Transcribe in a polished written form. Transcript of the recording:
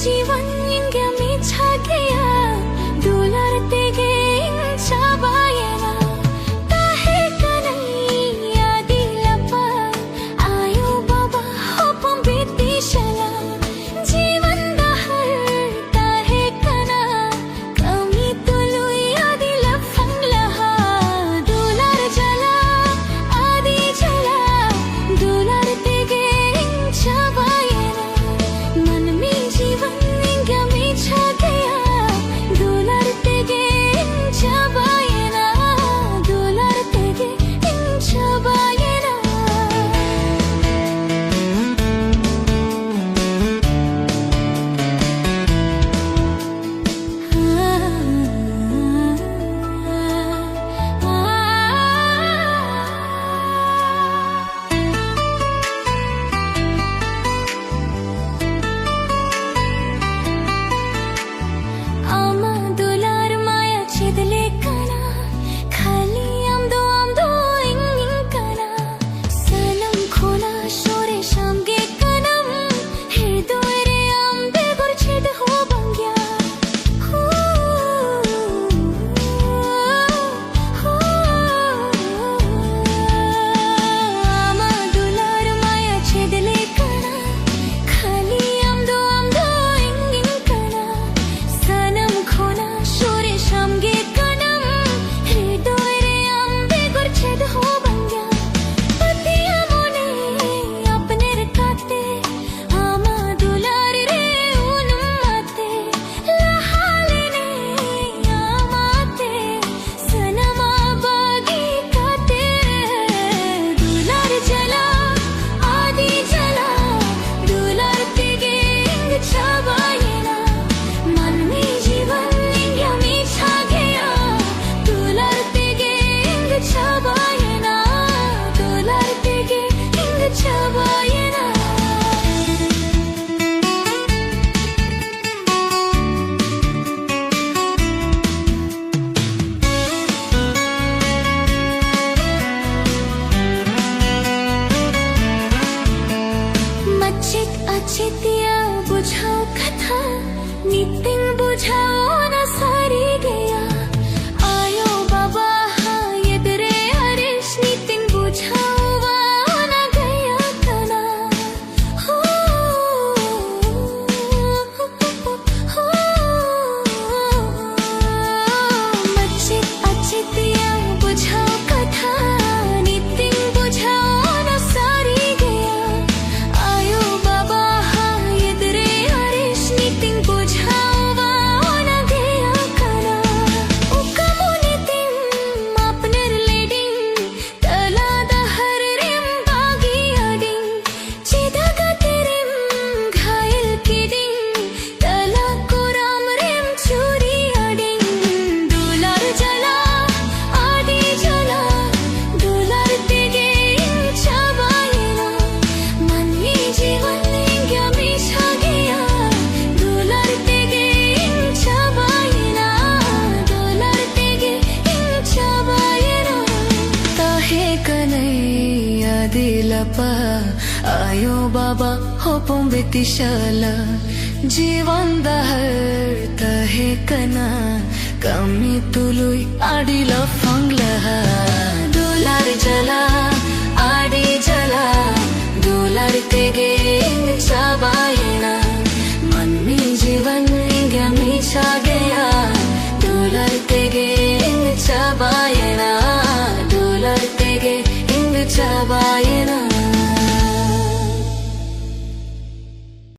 जीवन इंगे मीछा गया दुलार तेगे इंचा बायना ताहे कन्हैया दिलपा आयो बाबा होपम बेती शला जीवन दहर ताहे कना कमी तुलुया दिल फंगलहा दुलार जला आदि जला दुलार तेगे इंचा बायना मन में जीवन चितिया बुझाओ कथा नितिन बुझाओ न सारी गया आयो बाबा हाँ ये दरे हरीश नितिन बुझाओ न गया कना हो मच्चित अचितिया बुझाओ कथा नितिन बुझाओ न सारी गया आयो बाबा दिलपा आयो बाबा होपम बेतिशाला जीवन दहर तहे कना कमी तुलुई आडिल फंगलहा दुलार जला आडी जला दुलार तेगे चाबायना मन में जीवन इंगा मीछा गया दुलार तेगे चाबायना दुलार तेगे चाबायना